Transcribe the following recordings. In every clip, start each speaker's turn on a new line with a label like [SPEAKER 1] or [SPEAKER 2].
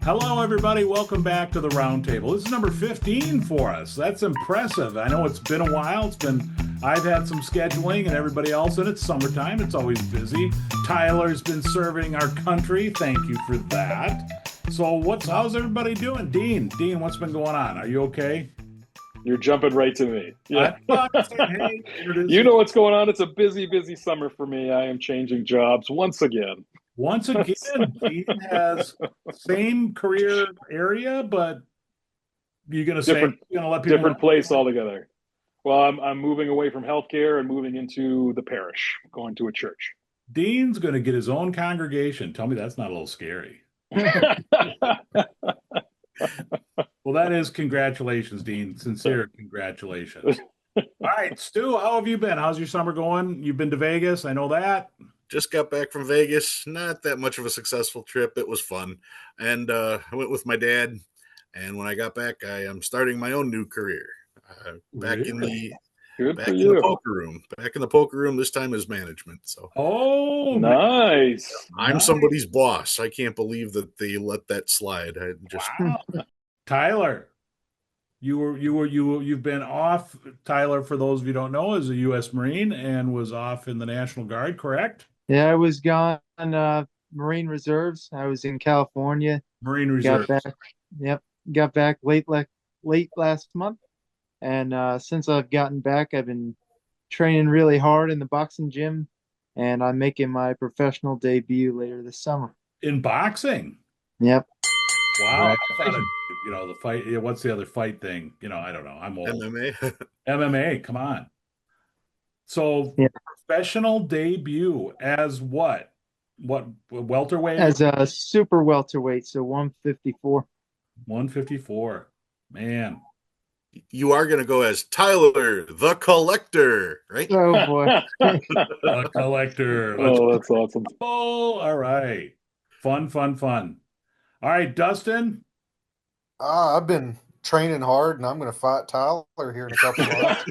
[SPEAKER 1] Hello, everybody. Welcome back to the Roundtable. This is number 15 for us. That's impressive. I know it's been a while. I've had some scheduling and everybody else, and it's summertime. It's always busy. Tyler's been serving our country. Thank you for that. So how's everybody doing? Dean, what's been going on? Are you okay?
[SPEAKER 2] You're jumping right to me. Yeah.
[SPEAKER 1] Hey,
[SPEAKER 2] you know what's going on. It's a busy, busy summer for me. I am changing jobs once again.
[SPEAKER 1] Once again, Dean has same career area, but you're going to let people
[SPEAKER 2] different place altogether. Well, I'm moving away from healthcare and moving into the parish, going to a church.
[SPEAKER 1] Dean's going to get his own congregation. Tell me that's not a little scary. Well, that is congratulations, Dean. Sincere congratulations. All right, Stu, how have you been? How's your summer going? You've been to Vegas. I know that.
[SPEAKER 3] Just got back from Vegas. Not that much of a successful trip. It was fun. And I went with my dad. And when I got back, I am starting my own new career. Back in the poker room. Back in the poker room, this time is management. So
[SPEAKER 2] nice.
[SPEAKER 3] I'm somebody's boss. I can't believe that they let that slide.
[SPEAKER 1] Wow. Tyler, you've been off. Tyler, for those of you who don't know, is a U.S. Marine and was off in the National Guard, correct?
[SPEAKER 4] Yeah, I was gone Marine Reserves. I was in California.
[SPEAKER 1] Marine Reserves.
[SPEAKER 4] Got back late last month. And since I've gotten back, I've been training really hard in the boxing gym, and I'm making my professional debut later this summer.
[SPEAKER 1] In boxing?
[SPEAKER 4] Yep.
[SPEAKER 1] Wow. I thought the fight, what's the other fight thing? I don't know. I'm old.
[SPEAKER 3] MMA.
[SPEAKER 1] MMA, come on. So professional debut as what? What welterweight?
[SPEAKER 4] As a super welterweight, so 154.
[SPEAKER 1] 154. Man.
[SPEAKER 3] You are going to go as Tyler, the Collector, right?
[SPEAKER 4] Oh, boy.
[SPEAKER 1] The Collector.
[SPEAKER 2] Oh, that's awesome.
[SPEAKER 1] Oh, all right. Fun. All right, Dustin.
[SPEAKER 5] I've been training hard, and I'm going to fight Tyler here in a couple months.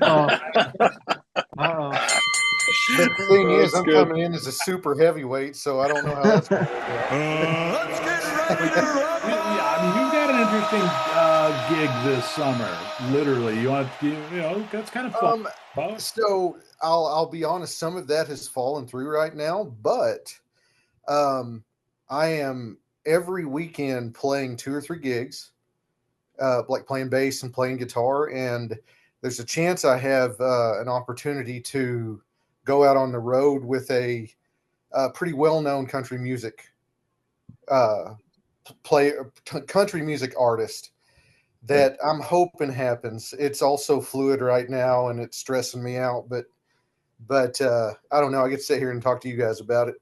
[SPEAKER 5] The thing is, I'm coming in as a super heavyweight, so I don't know how that's going to go.
[SPEAKER 1] Let's get ready to rumble. You've got an interesting gig this summer. Literally, that's kind of fun.
[SPEAKER 5] So I'll be honest, some of that has fallen through right now, but I am every weekend playing 2 or 3 gigs, like playing bass and playing guitar, and there's a chance I have an opportunity to go out on the road with a pretty well-known country music country music artist that I'm hoping happens. It's also fluid right now, and it's stressing me out, but I don't know. I get to sit here and talk to you guys about it.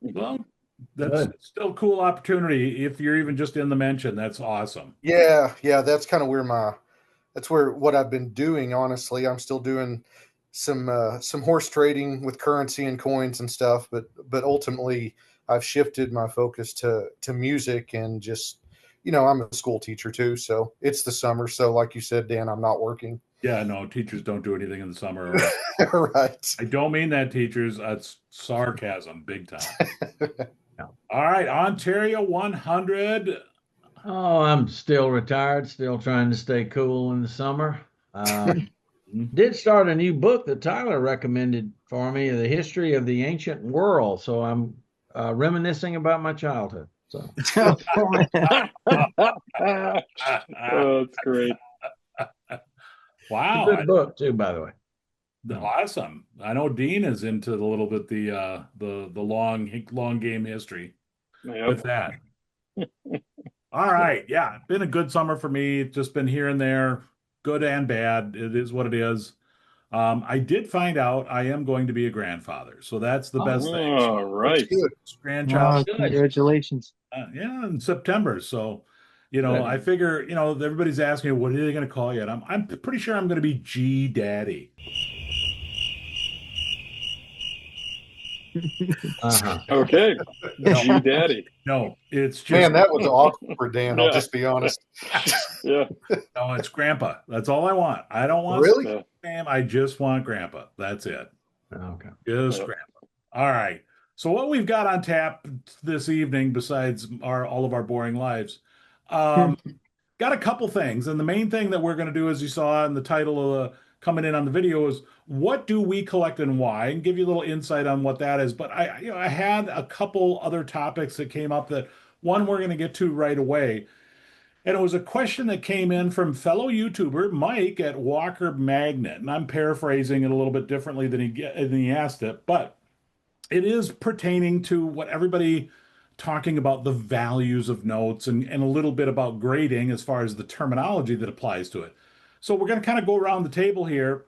[SPEAKER 1] Well, that's still a cool opportunity. If you're even just in the mention, that's awesome.
[SPEAKER 5] Yeah. That's kind of where what I've been doing. Honestly, I'm still doing some horse trading with currency and coins and stuff, but ultimately I've shifted my focus to music and just, I'm a school teacher too. So it's the summer. So like you said, Dan, I'm not working.
[SPEAKER 1] Yeah, no, teachers don't do anything in the summer.
[SPEAKER 5] Right.
[SPEAKER 1] I don't mean that, teachers. That's sarcasm, big time. All right, Ontario 100.
[SPEAKER 6] Oh, I'm still retired, still trying to stay cool in the summer. Did start a new book that Tyler recommended for me, The History of the Ancient World. So I'm reminiscing about my childhood. So,
[SPEAKER 2] that's great.
[SPEAKER 1] Wow,
[SPEAKER 6] good book too, by the way.
[SPEAKER 1] Awesome. I know Dean is into a little bit the long game history with that. All right, yeah, been a good summer for me. It's just been here and there, good and bad. It is what it is. I did find out I am going to be a grandfather, so that's the best thing.
[SPEAKER 2] All right,
[SPEAKER 4] grandchild. Congratulations.
[SPEAKER 1] In September. So, I figure, everybody's asking me, what are they going to call you? And I'm pretty sure I'm going to be G Daddy.
[SPEAKER 2] Okay, G Daddy.
[SPEAKER 1] No, it's just
[SPEAKER 5] man. That was awkward, Dan. I'll just be honest.
[SPEAKER 2] Yeah.
[SPEAKER 1] No, it's Grandpa. That's all I want. I don't want
[SPEAKER 5] really.
[SPEAKER 1] Name. I just want Grandpa. That's it.
[SPEAKER 6] Okay.
[SPEAKER 1] Just Grandpa. All right. So what we've got on tap this evening, besides all of our boring lives, Got a couple things, and the main thing that we're going to do, as you saw in the title of coming in on the video, is what do we collect and why, and give you a little insight on what that is. But I had a couple other topics that came up that one we're going to get to right away, and it was a question that came in from fellow YouTuber Mike at Walker Magnet, and I'm paraphrasing it a little bit differently than he asked it, but it is pertaining to what everybody talking about the values of notes and a little bit about grading as far as the terminology that applies to it. So we're going to kind of go around the table here.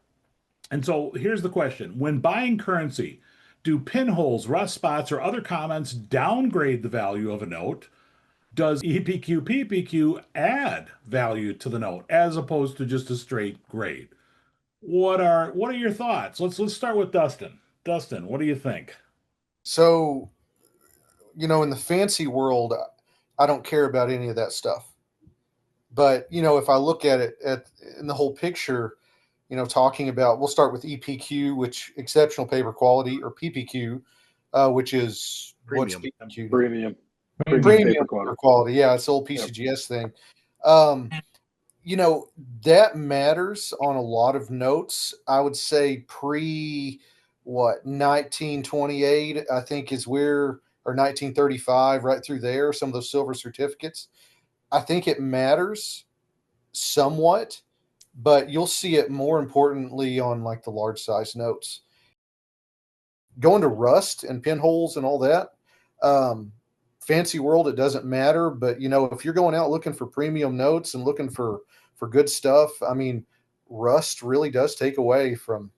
[SPEAKER 1] And so here's the question. When buying currency, do pinholes, rust spots, or other comments downgrade the value of a note? Does EPQ, PPQ add value to the note as opposed to just a straight grade? What are your thoughts? Let's start with Dustin. Dustin, what do you think?
[SPEAKER 5] So, in the fancy world, I don't care about any of that stuff. But, if I look at it in the whole picture, talking about, we'll start with EPQ, which exceptional paper quality, or PPQ, which is
[SPEAKER 3] Premium.
[SPEAKER 5] what's PPQ?
[SPEAKER 2] Premium
[SPEAKER 5] Premium paper quality. Yeah, it's the old PCGS thing. That matters on a lot of notes. I would say 1928, I think is where, or 1935, right through there, some of those silver certificates. I think it matters somewhat, but you'll see it more importantly on like the large size notes. Going to rust and pinholes and all that, fancy world, it doesn't matter. But if you're going out looking for premium notes and looking for good stuff, I mean, rust really does take away from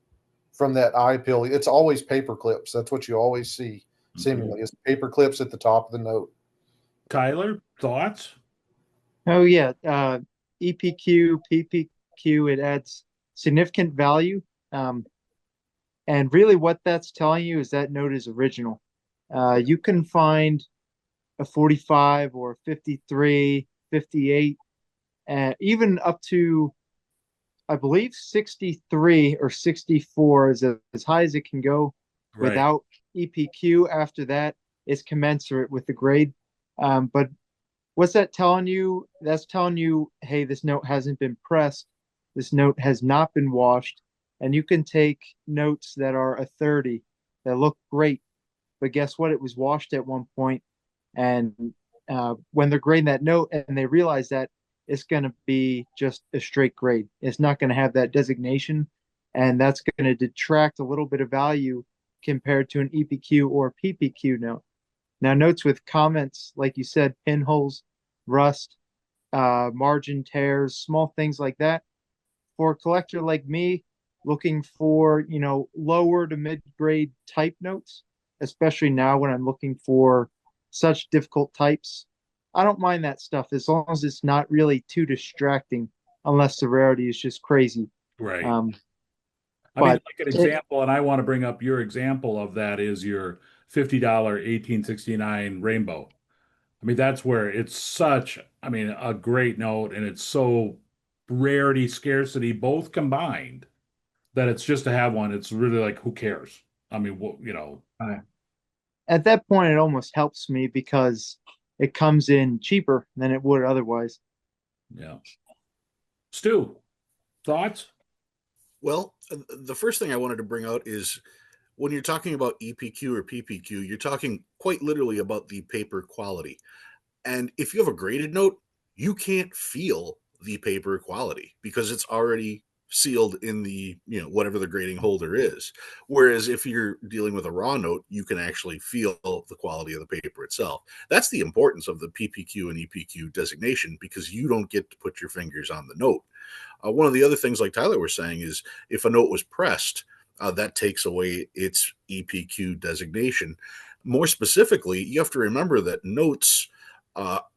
[SPEAKER 5] that eye appeal. It's always paper clips. That's what you always see, seemingly, is paper clips at the top of the note.
[SPEAKER 1] Tyler, thoughts?
[SPEAKER 4] Oh yeah, EPQ, PPQ, it adds significant value. And really what that's telling you is that note is original. You can find a 45 or 53, 58, even up to, I believe, 63 or 64 is as high as it can go without EPQ. After that, it's commensurate with the grade. But what's that telling you? That's telling you, hey, this note hasn't been pressed. This note has not been washed. And you can take notes that are a 30 that look great, but guess what? It was washed at one point. And when they're grading that note and they realize that, it's going to be just a straight grade. It's not going to have that designation, and that's going to detract a little bit of value compared to an EPQ or PPQ note. Now, notes with comments, like you said, pinholes, rust, margin tears, small things like that. For a collector like me, looking for, lower to mid-grade type notes, especially now when I'm looking for such difficult types, I don't mind that stuff as long as it's not really too distracting, unless the rarity is just crazy.
[SPEAKER 1] Right.
[SPEAKER 4] I
[SPEAKER 1] mean, like an example, and I want to bring up your example of that, is your $50 1869 Rainbow. I mean, that's where it's such, a great note, and it's so rarity, scarcity, both combined, that it's just to have one. It's really like, who cares? I mean,
[SPEAKER 4] At that point, it almost helps me because it comes in cheaper than it would otherwise.
[SPEAKER 1] Yeah. Stu, thoughts?
[SPEAKER 3] Well, the first thing I wanted to bring out is when you're talking about EPQ or PPQ, you're talking quite literally about the paper quality. And if you have a graded note, you can't feel the paper quality because it's already sealed in the, whatever the grading holder is. Whereas if you're dealing with a raw note, you can actually feel the quality of the paper itself. That's the importance of the PPQ and EPQ designation, because you don't get to put your fingers on the note. One of the other things, like Tyler was saying, is if a note was pressed, that takes away its EPQ designation. More specifically, you have to remember that notes,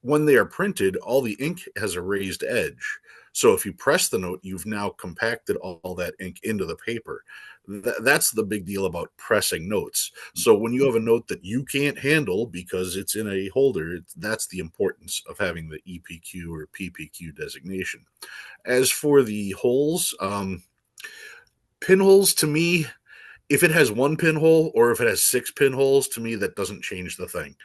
[SPEAKER 3] when they are printed, all the ink has a raised edge. So if you press the note, you've now compacted all that ink into the paper. That's the big deal about pressing notes. So when you have a note that you can't handle because it's in a holder, that's the importance of having the EPQ or PPQ designation. As for the holes, pinholes, to me, if it has one pinhole or if it has 6 pinholes, to me, that doesn't change the thing.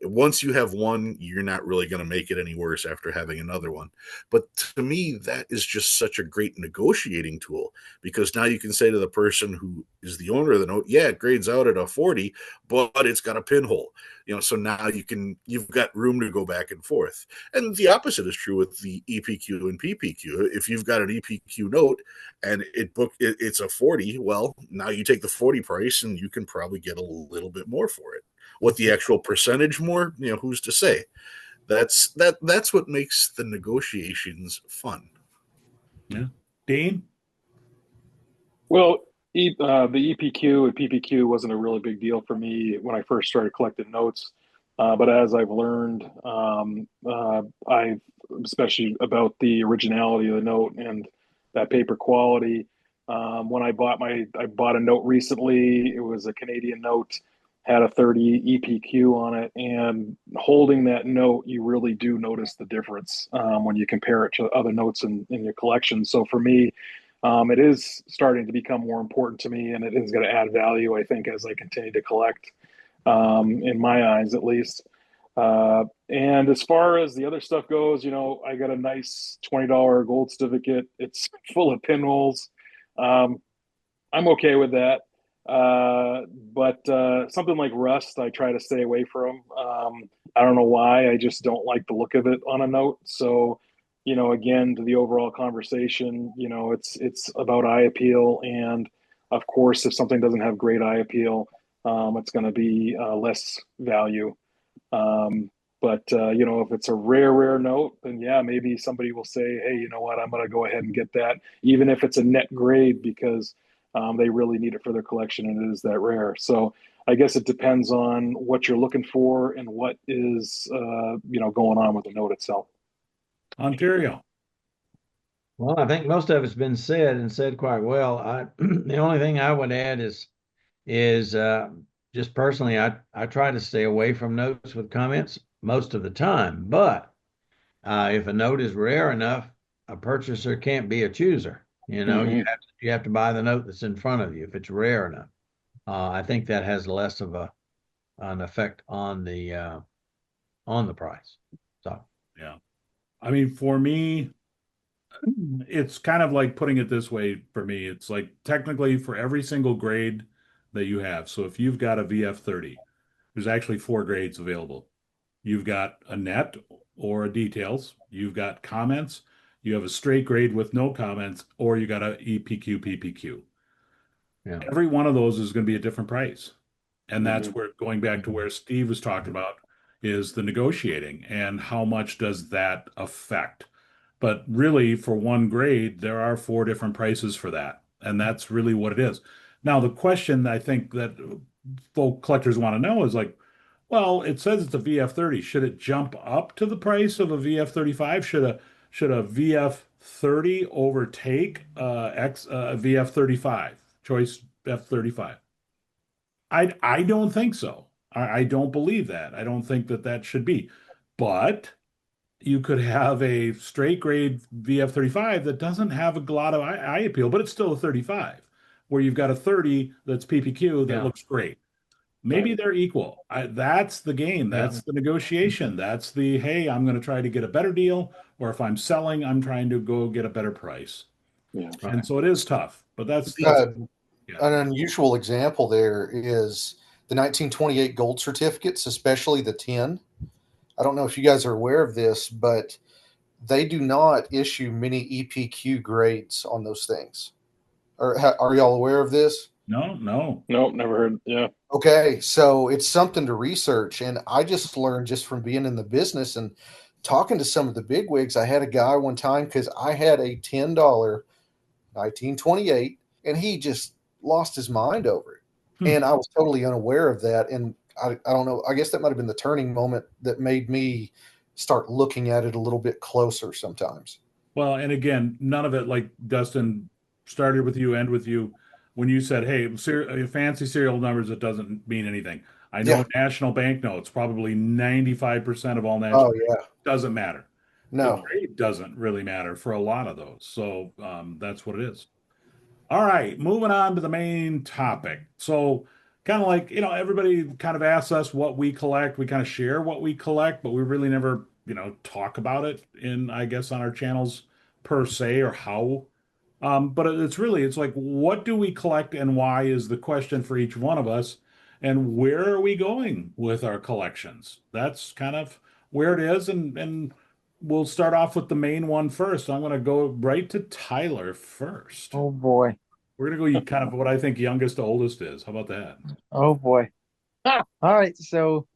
[SPEAKER 3] Once you have one, you're not really going to make it any worse after having another one. But to me, that is just such a great negotiating tool, because now you can say to the person who is the owner of the note, yeah, it grades out at a 40, but it's got a pinhole. So now you've got room to go back and forth. And the opposite is true with the EPQ and PPQ. If you've got an EPQ note and it's a 40, well, now you take the 40 price and you can probably get a little bit more for it. What the actual percentage more, who's to say? That's what makes the negotiations fun.
[SPEAKER 1] Yeah. Dean?
[SPEAKER 2] Well, the EPQ and PPQ wasn't a really big deal for me when I first started collecting notes. But as I've learned, I especially about the originality of the note and that paper quality. When I bought a note recently. It was a Canadian note, had a 30 EPQ on it, and holding that note, you really do notice the difference when you compare it to other notes in your collection. So for me, it is starting to become more important to me, and it is going to add value, I think, as I continue to collect, in my eyes at least. And as far as the other stuff goes, I got a nice $20 gold certificate. It's full of pinholes. I'm okay with that. But something like rust, I try to stay away from. I don't know why. I just don't like the look of it on a note. So, again, to the overall conversation, it's about eye appeal. And of course, if something doesn't have great eye appeal, it's going to be less value. But if it's a rare note, then yeah, maybe somebody will say, hey, you know what, I'm going to go ahead and get that, even if it's a net grade, because they really need it for their collection and it is that rare. So I guess it depends on what you're looking for and what is going on with the note itself.
[SPEAKER 1] Ontario.
[SPEAKER 6] Well, I think most of it's been said and said quite well. The only thing I would add is just personally, I try to stay away from notes with comments most of the time. But if a note is rare enough, a purchaser can't be a chooser.
[SPEAKER 2] Mm-hmm.
[SPEAKER 6] You have to buy the note that's in front of you if it's rare enough. I think that has less of an effect on the price. So
[SPEAKER 1] Yeah. I mean, for me, it's kind of like putting it this way for me. It's like technically for every single grade that you have. So if you've got a VF30, there's actually 4 grades available. You've got a net or a details. You've got comments. You have a straight grade with no comments, or you got a EPQ, PPQ.
[SPEAKER 6] yeah.
[SPEAKER 1] Every one of those is going to be a different price. And that's
[SPEAKER 2] Mm-hmm.
[SPEAKER 1] where, going back to where Steve was talking about, is the negotiating and how much does that affect. But really, for one grade, there are 4 different prices for that. And that's really what it is. Now, the question I think that folk collectors want to know is like, well, it says it's a VF30. Should it jump up to the price of a VF35? Should a VF30 overtake VF35, choice F35? I don't think so. I don't believe that. I don't think that that should be. But you could have a straight grade VF35 that doesn't have a lot of eye appeal, but it's still a 35, where you've got a 30 that's PPQ that looks great. Maybe they're equal. That's the game. That's the negotiation. That's the, hey, I'm going to try to get a better deal. Or if I'm selling, I'm trying to go get a better price.
[SPEAKER 2] Yeah.
[SPEAKER 1] And so it is tough, but that's
[SPEAKER 5] An unusual example there is the 1928 gold certificates, especially the 10. I don't know if you guys are aware of this, but they do not issue many EPQ grades on those things. Are y'all aware of this?
[SPEAKER 1] No.
[SPEAKER 2] Nope, never heard. Yeah.
[SPEAKER 5] Okay, so it's something to research. And I just learned just from being in the business and talking to some of the bigwigs. I had a guy one time because I had a $10 1928, and he just lost his mind over it. And I was totally unaware of that. And I don't know, I guess that might have been the turning moment that made me start looking at it a little bit closer sometimes.
[SPEAKER 1] Well, and again, none of it, like Dustin, started with you, end with you. When you said, hey, fancy serial numbers, it doesn't mean anything. I know national banknotes, probably 95% of all national doesn't matter. The
[SPEAKER 5] No.
[SPEAKER 1] grade doesn't really matter for a lot of those. So that's what it is. All right, moving on to the main topic. So, kind of like, everybody kind of asks us what we collect. We kind of share what we collect, but we really never, talk about it I guess, on our channels per se or how. But it's like, what do we collect and why is the question for each one of us. And where are we going with our collections? That's kind of where it is. And we'll start off with the main one first. I'm going to go right to Tyler first.
[SPEAKER 4] Oh boy.
[SPEAKER 1] We're gonna go kind of what I think youngest to oldest is. How about that?
[SPEAKER 4] Oh boy. All right. So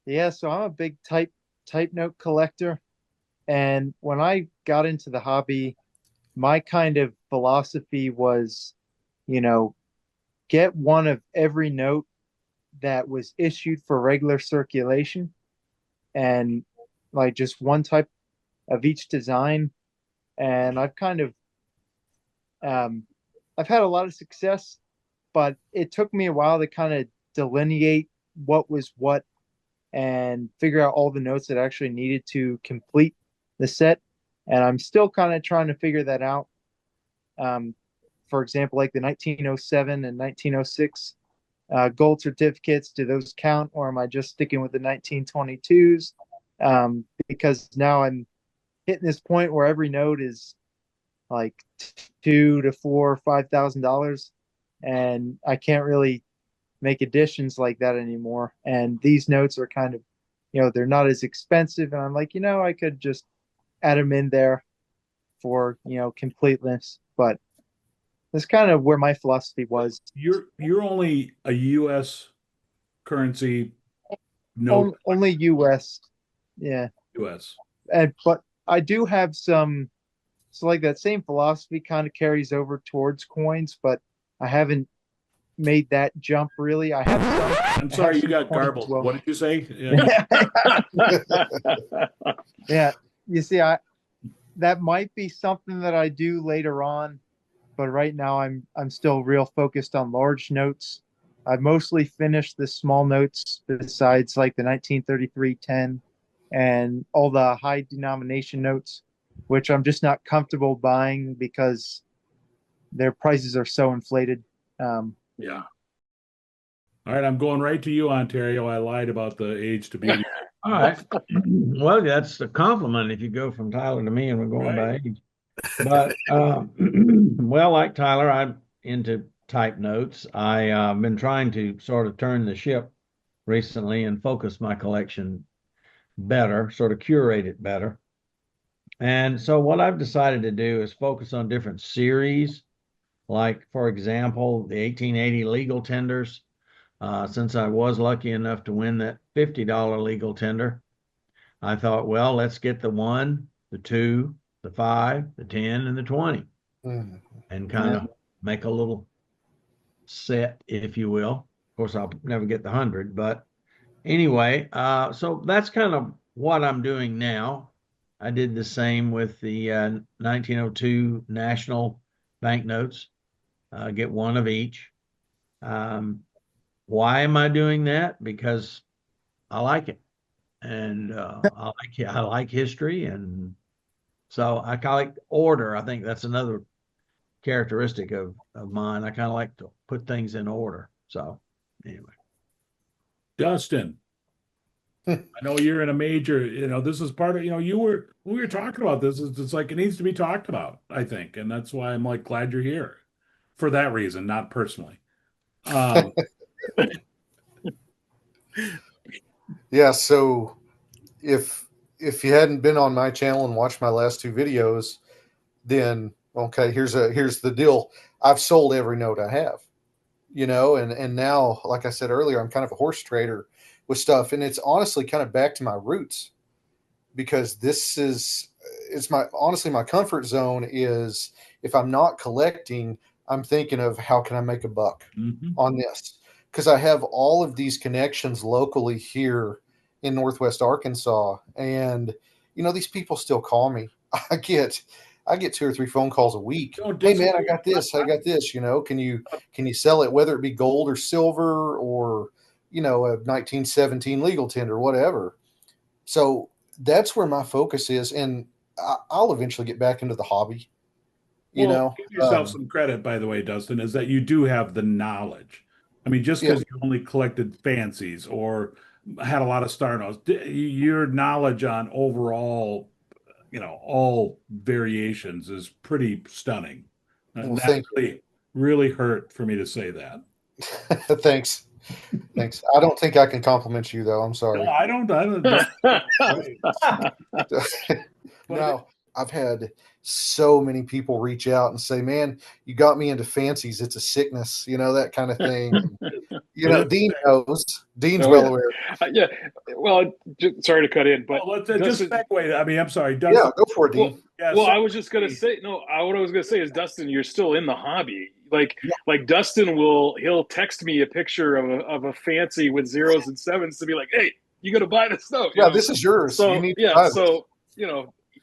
[SPEAKER 4] yeah, so I'm a big type note collector. And when I got into the hobby, my kind of philosophy was, you know, get one of every note that was issued for regular circulation and like just one type of each design. And um, I've had a lot of success, but it took me a while to kind of delineate what was what and figure out all the notes that actually needed to complete the set. And I'm still kind of trying to figure that out. Um, for example, like the 1907 and 1906 gold certificates, do those count, or am I just sticking with the 1922s? Because now I'm hitting this point where every note is like $2,000 to $4,000 or $5,000, and I can't really make additions like that anymore. And these notes are kind of, they're not as expensive, and I'm like, I could just add them in there for completeness. But that's kind of where my philosophy was.
[SPEAKER 1] You're only a U.S. currency note.
[SPEAKER 4] Only US, yeah.
[SPEAKER 1] U.S.
[SPEAKER 4] But I do have some. So like that same philosophy kind of carries over towards coins, but I haven't made that jump really. I have some.
[SPEAKER 1] I'm sorry, you got garbled. Well. What did you say? Yeah.
[SPEAKER 4] Yeah. You see, that might be something that I do later on, but right now I'm still real focused on large notes. I've mostly finished the small notes besides like the 1933-10 and all the high denomination notes, which I'm just not comfortable buying because their prices are so inflated.
[SPEAKER 1] Yeah. All right, I'm going right to you, Ontario. I lied about the age to beauty.
[SPEAKER 6] All right. Well, that's a compliment if you go from Tyler to me and we're going by age. But well, like Tyler, I'm into type notes. I've been trying to sort of turn the ship recently and focus my collection better, sort of curate it better. And so what I've decided to do is focus on different series, like, for example, the 1880 legal tenders. Since I was lucky enough to win that $50 legal tender, I thought, well, let's get the 1, the 2, the 5, the 10, and the 20, and kind of make a little set, if you will. Of course, I'll never get the 100, but anyway, so that's kind of what I'm doing now. I did the same with the 1902 national banknotes, get one of each. Why am I doing that? Because I like it, and I like history, and so I kind of like order. I think that's another characteristic of mine. I kind of like to put things in order. So anyway,
[SPEAKER 1] Dustin, I know you're in a major. This is part of. We were talking about this. It's like it needs to be talked about. I think, and that's why I'm like glad you're here, for that reason, not personally.
[SPEAKER 5] Yeah, so if you hadn't been on my channel and watched my last two videos, then okay, here's the deal. I've sold every note I have, and now, like I said earlier, I'm kind of a horse trader with stuff, and it's honestly kind of back to my roots, because it's my comfort zone is, if I'm not collecting, I'm thinking of how can I make a buck on this, because I have all of these connections locally here in Northwest Arkansas, and these people still call me. I get 2 or 3 phone calls a week. Hey man, I got this. Can you sell it, whether it be gold or silver or a 1917 legal tender, whatever. So that's where my focus is, and I'll eventually get back into the hobby.
[SPEAKER 1] Give yourself some credit, by the way, Dustin, is that you do have the knowledge. I mean, just because you only collected fancies or had a lot of star notes, your knowledge on overall, all variations is pretty stunning.
[SPEAKER 5] Well,
[SPEAKER 1] That really hurt for me to say that.
[SPEAKER 5] Thanks. I don't think I can compliment you, though. I'm sorry.
[SPEAKER 1] No, I don't.
[SPEAKER 5] No, I've had so many people reach out and say, "Man, you got me into fancies. It's a sickness," that kind of thing. Dean knows. Dean's well aware.
[SPEAKER 2] Yeah. Well, sorry to cut in, but
[SPEAKER 1] just segue. I mean, I'm sorry,
[SPEAKER 5] Dustin. Yeah, go for it, Dean.
[SPEAKER 2] I was just gonna say, what I was gonna say is, Dustin, you're still in the hobby. Like Dustin he'll text me a picture of a fancy with zeros and sevens to be like, "Hey, you got to buy this note."
[SPEAKER 5] Yeah, this is yours.
[SPEAKER 2] So
[SPEAKER 5] you need to buy
[SPEAKER 2] this.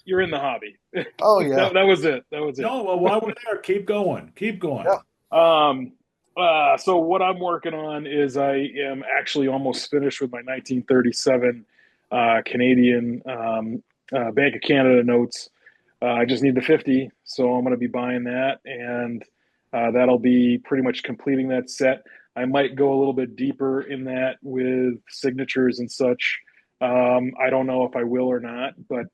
[SPEAKER 2] You're in the hobby.
[SPEAKER 5] Oh yeah,
[SPEAKER 2] that was it.
[SPEAKER 1] No, well, while we're there, keep going.
[SPEAKER 2] Yeah. So what I'm working on is I am actually almost finished with my 1937 Canadian Bank of Canada notes. I just need the 50, so I'm going to be buying that, and that'll be pretty much completing that set. I might go a little bit deeper in that with signatures and such. I don't know if I will or not, but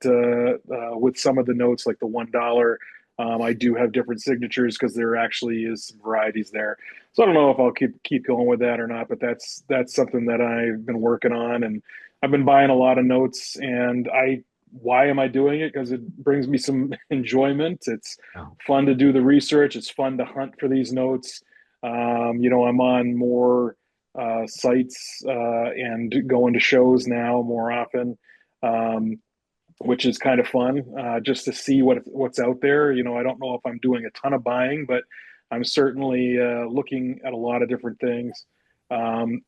[SPEAKER 2] with some of the notes, like the $1, I do have different signatures because there actually is some varieties there. So I don't know if I'll keep going with that or not, but that's something that I've been working on, and I've been buying a lot of notes. And why am I doing it? Because it brings me some enjoyment. It's fun to do the research. It's fun to hunt for these notes. I'm on more sites and going to shows now more often, which is kind of fun just to see what's out there. I don't know if I'm doing a ton of buying, but I'm certainly looking at a lot of different things.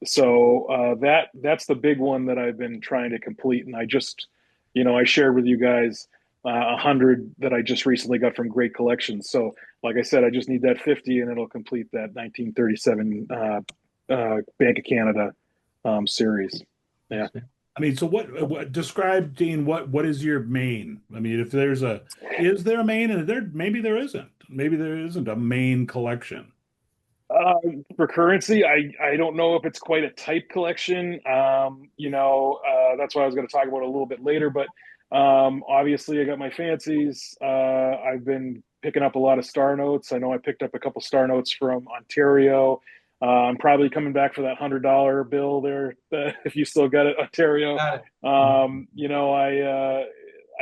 [SPEAKER 2] So that's the big one that I've been trying to complete. And I just, I shared with you guys 100 that I just recently got from Great Collections. So like I said, I just need that 50 and it'll complete that 1937 Bank of Canada series. Yeah.
[SPEAKER 1] I mean, so what describe, Dean, what is your main? I mean, is there a main, and maybe there isn't a main collection.
[SPEAKER 2] For currency, I don't know if it's quite a type collection. That's why I was going to talk about it a little bit later, but obviously I got my fancies. I've been picking up a lot of star notes. I know I picked up a couple star notes from Ontario. I'm probably coming back for that $100 bill there, if you still got it, Ontario. I've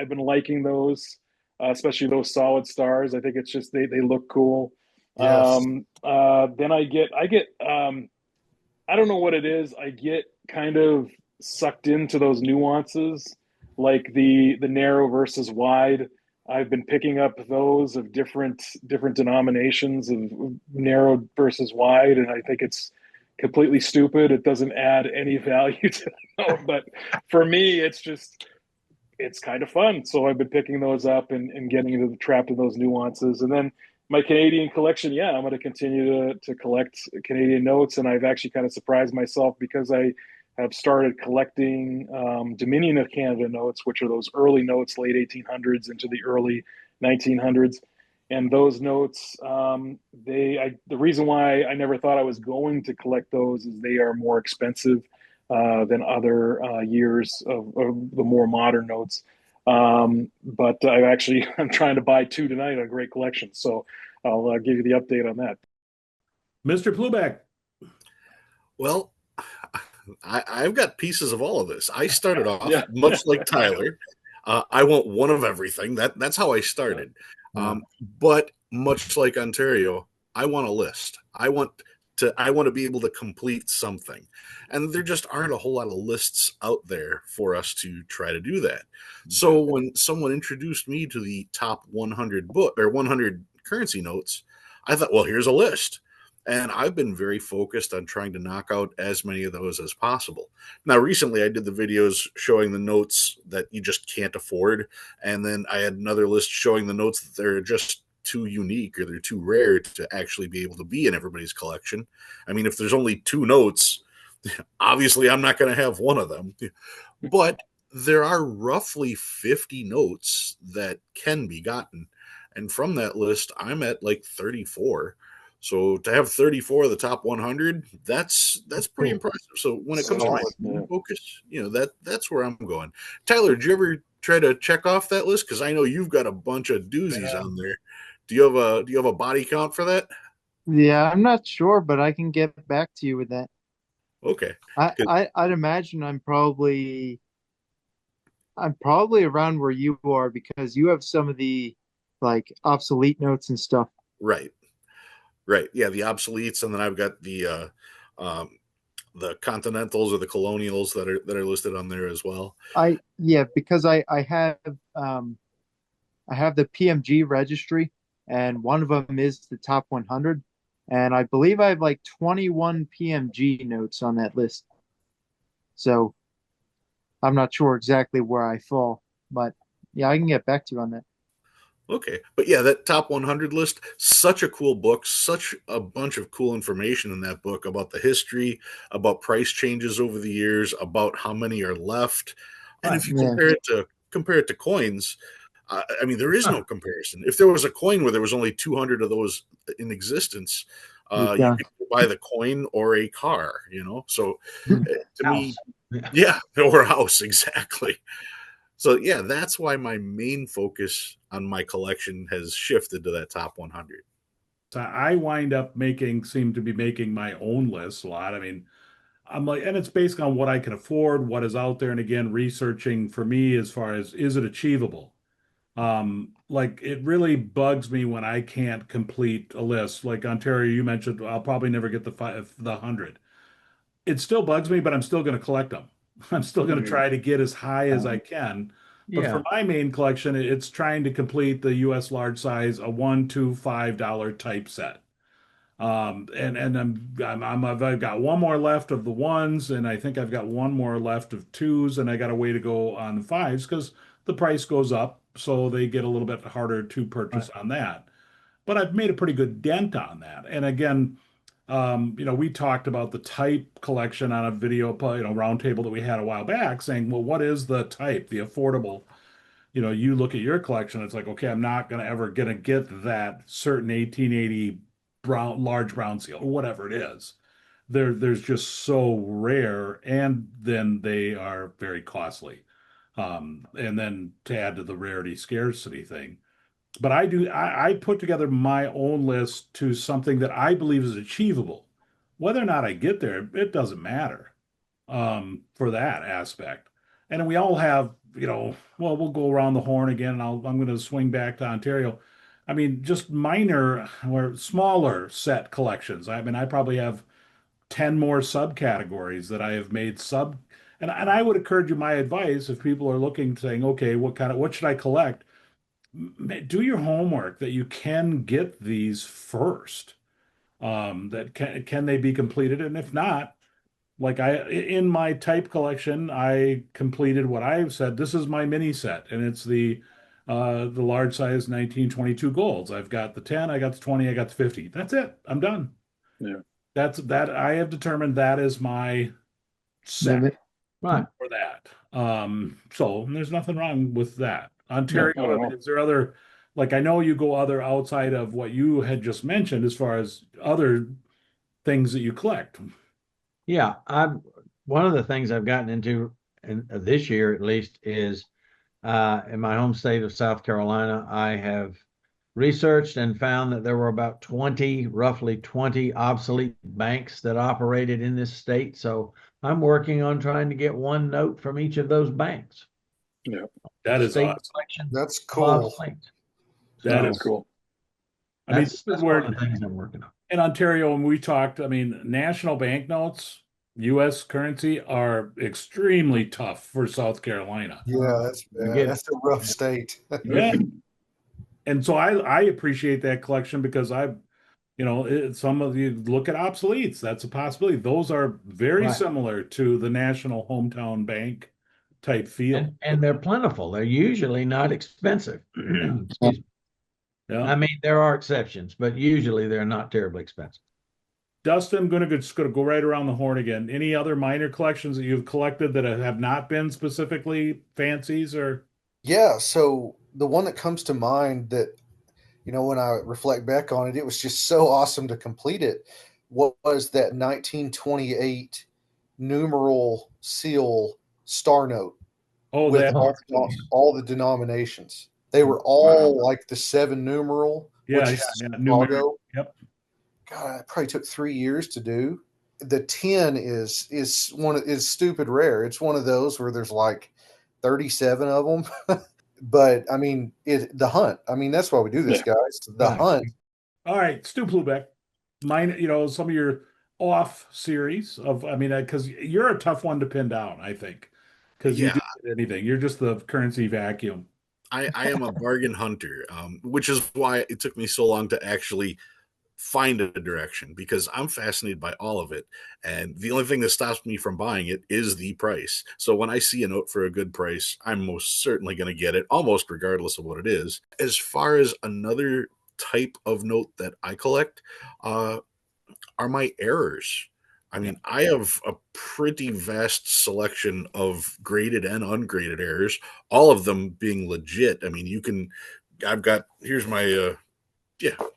[SPEAKER 2] been liking those, especially those solid stars. I think it's just they look cool.
[SPEAKER 5] Yes.
[SPEAKER 2] Then I get I don't know what it is. I get kind of sucked into those nuances, like the narrow versus wide. I've been picking up those of different denominations of narrow versus wide, and I think it's completely stupid. It doesn't add any value to it. But for me, it's kind of fun. So I've been picking those up and getting into the trapped in those nuances. And then my Canadian collection, I'm going to continue to collect Canadian notes. And I've actually kind of surprised myself because I have started collecting Dominion of Canada notes, which are those early notes, late 1800s into the early 1900s. And those notes, the reason why I never thought I was going to collect those is they are more expensive than other years of the more modern notes. But I'm trying to buy two tonight on Great Collection. So I'll give you the update on that.
[SPEAKER 1] Mr. Plubak.
[SPEAKER 3] Well, I've got pieces of all of this. I started off much like Tyler. I want one of everything. That's how I started. But much like Ontario, I want a list. I want to be able to complete something. And there just aren't a whole lot of lists out there for us to try to do that. So when someone introduced me to the top 100 100 currency notes, I thought, well, here's a list. And I've been very focused on trying to knock out as many of those as possible. Now, recently I did the videos showing the notes that you just can't afford. And then I had another list showing the notes that they're just too unique or they're too rare to actually be able to be in everybody's collection. I mean, if there's only two notes, obviously I'm not going to have one of them. But there are roughly 50 notes that can be gotten. And from that list, I'm at like 34. So to have 34 of the top 100, that's pretty impressive. So when it comes to my focus, that's where I'm going. Tyler, did you ever try to check off that list? Because I know you've got a bunch of doozies on there. Do you have a body count for that?
[SPEAKER 4] Yeah, I'm not sure, but I can get back to you with that.
[SPEAKER 3] Okay.
[SPEAKER 4] I'd imagine I'm probably around where you are because you have some of the like obsolete notes and stuff.
[SPEAKER 3] Right. Yeah, the obsoletes, and then I've got the continentals or the colonials that are listed on there as well.
[SPEAKER 4] Because I have the PMG registry, and one of them is the top 100, and I believe I have like 21 PMG notes on that list. So I'm not sure exactly where I fall, but yeah, I can get back to you on that.
[SPEAKER 3] Okay. But yeah, that top 100 list, such a cool book, such a bunch of cool information in that book about the history, about price changes over the years, about how many are left. And if you compare it to coins, I mean, there is no comparison. If there was a coin where there was only 200 of those in existence, you could buy the coin or a car, So to me, yeah, or a house, exactly. So yeah, that's why my main focus on my collection has shifted to that top 100.
[SPEAKER 1] So I wind up seem to be making my own list a lot. I mean, I'm like, and it's based on what I can afford, what is out there, and again, researching for me as far as is it achievable? Like it really bugs me when I can't complete a list. Like Ontario, you mentioned, I'll probably never get the 100. It still bugs me, but I'm still going to collect them. I'm still going to try to get as high as I can. But for my main collection, it's trying to complete the U.S. large size, a $1, $2, $5 type set. And I've got one more left of the ones, and I think I've got one more left of twos, and I got a way to go on the fives because the price goes up, so they get a little bit harder to purchase on that. But I've made a pretty good dent on that. And again, we talked about the type collection on a video, roundtable that we had a while back, saying, well, what is the type, the affordable? You look at your collection, it's like, okay, I'm not going to ever gonna get that certain 1880 large brown seal or whatever it is. There's just so rare, and then they are very costly. And then to add to the rarity scarcity thing. But I put together my own list to something that I believe is achievable. Whether or not I get there, it doesn't matter for that aspect. And we all have, we'll go around the horn again, and I'm going to swing back to Ontario. I mean, just minor or smaller set collections. I mean, I probably have 10 more subcategories that I have made and I would encourage you my advice if people are looking, saying, okay, what should I collect? Do your homework that you can get these first. That can they be completed? And if not, like in my type collection, I completed what I've said. This is my mini set, and it's the large size 1922 golds. I've got the 10, I got the 20, I got the 50. That's it. I'm done.
[SPEAKER 2] Yeah.
[SPEAKER 1] That I have determined that is my set
[SPEAKER 6] right
[SPEAKER 1] for that. So there's nothing wrong with that. Ontario, I mean, is there other, like, I know you go other outside of what you had just mentioned as far as other things that you collect.
[SPEAKER 6] Yeah, one of the things I've gotten into this year at least is in my home state of South Carolina, I have researched and found that there were about roughly 20 obsolete banks that operated in this state. So I'm working on trying to get one note from each of those banks.
[SPEAKER 2] Yeah,
[SPEAKER 1] that is awesome.
[SPEAKER 5] That's cool.
[SPEAKER 1] That is cool. I mean,
[SPEAKER 6] that's one of the things I'm working on.
[SPEAKER 1] In Ontario, when we talked, I mean, national banknotes, U.S. currency are extremely tough for South Carolina.
[SPEAKER 5] Yeah, that's a rough state.
[SPEAKER 1] Yeah. And so I appreciate that collection because some of you look at obsoletes. That's a possibility. Those are very similar to the national hometown bank type feel.
[SPEAKER 6] And they're plentiful. They're usually not expensive. Excuse me.
[SPEAKER 1] Yeah.
[SPEAKER 6] I mean, there are exceptions, but usually they're not terribly expensive.
[SPEAKER 1] Dustin, I'm just going to go right around the horn again. Any other minor collections that you've collected that have not been specifically fancies or?
[SPEAKER 5] Yeah, so the one that comes to mind that when I reflect back on it, it was just so awesome to complete it. What was that 1928 numeral seal star note
[SPEAKER 1] Oh,
[SPEAKER 5] with
[SPEAKER 1] that.
[SPEAKER 5] all the denominations? They were all like the 7 numeral,
[SPEAKER 1] Yeah,
[SPEAKER 5] which is
[SPEAKER 1] numeric.
[SPEAKER 5] Chicago.
[SPEAKER 1] Yep.
[SPEAKER 5] God, it probably took 3 years to do. The 10 is stupid rare. It's one of those where there's like 37 of them. But I mean, the hunt. I mean, that's why we do this, guys. The hunt.
[SPEAKER 1] All right, StuPlubak. Mine, some of your off series of, I mean, because you're a tough one to pin down, I think, because you do anything. You're just the currency vacuum.
[SPEAKER 3] I am a bargain hunter, which is why it took me so long to actually find a direction, because I'm fascinated by all of it. And the only thing that stops me from buying it is the price. So when I see a note for a good price, I'm most certainly going to get it, almost regardless of what it is. As far as another type of note that I collect, are my errors. I mean, I have a pretty vast selection of graded and ungraded errors, all of them being legit. I mean, here's my,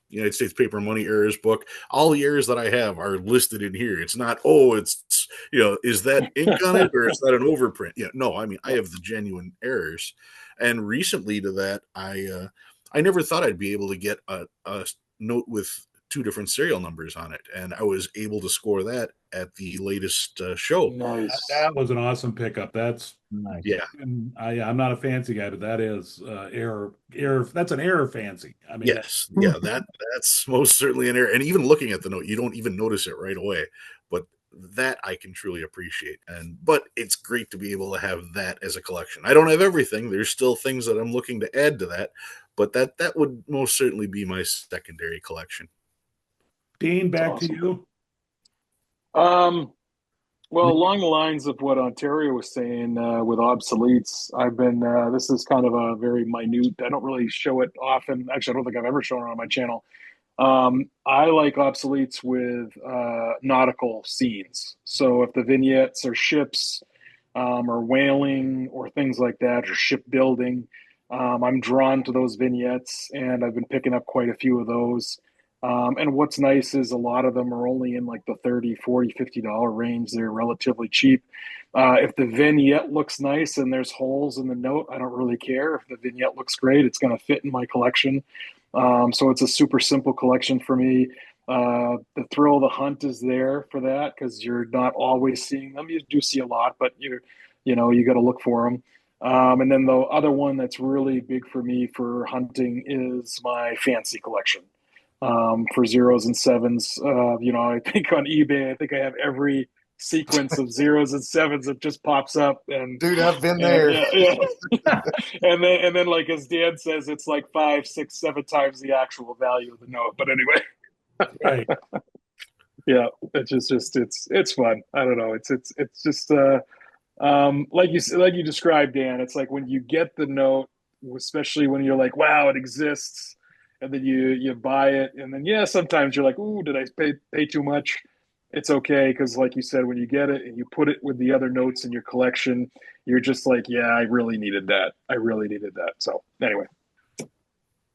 [SPEAKER 3] United States Paper Money Errors book. All the errors that I have are listed in here. It's not, is that ink on it or is that an overprint? Yeah, no, I mean, I have the genuine errors. And recently to that, I never thought I'd be able to get a note with 2 different serial numbers on it, and I was able to score that at the latest show.
[SPEAKER 2] Nice.
[SPEAKER 1] That was an awesome pickup. That's
[SPEAKER 6] Nice.
[SPEAKER 3] Yeah.
[SPEAKER 1] I'm not a fancy guy, but that is error. That's an error fancy. I mean,
[SPEAKER 3] yes, that's most certainly an error. And even looking at the note, you don't even notice it right away. But that I can truly appreciate. But it's great to be able to have that as a collection. I don't have everything. There's still things that I'm looking to add to that, but that would most certainly be my secondary collection.
[SPEAKER 1] Dean, back
[SPEAKER 2] awesome.
[SPEAKER 1] to you.
[SPEAKER 2] Well, along the lines of what Ontario was saying with obsoletes, I've been, this is kind of a very minute, I don't really show it often. Actually, I don't think I've ever shown it on my channel. I like obsoletes with nautical scenes. So if the vignettes are ships or whaling or things like that, or shipbuilding, I'm drawn to those vignettes, and I've been picking up quite a few of those. And what's nice is a lot of them are only in like the 30, 40, $50 range. They're relatively cheap. If the vignette looks nice and there's holes in the note, I don't really care. If the vignette looks great, it's going to fit in my collection. So it's a super simple collection for me. The thrill of the hunt is there for that because you're not always seeing them. You do see a lot, but you got to look for them. And then the other one that's really big for me for hunting is my fancy collection. For zeros and sevens, I think on eBay, I think I have every sequence of zeros and sevens that just pops up. And
[SPEAKER 5] dude, I've been there.
[SPEAKER 2] Yeah. and then like as Dan says, it's like 5, 6, 7 times the actual value of the note. But anyway,
[SPEAKER 1] right?
[SPEAKER 2] Yeah, it's fun. I don't know. It's just like you described, Dan. It's like when you get the note, especially when you're like, wow, it exists, and then you buy it, and then sometimes you're like, ooh, did I pay too much? It's okay because, like you said, when you get it and you put it with the other notes in your collection, you're just like, yeah, I really needed that. I really needed that. So anyway.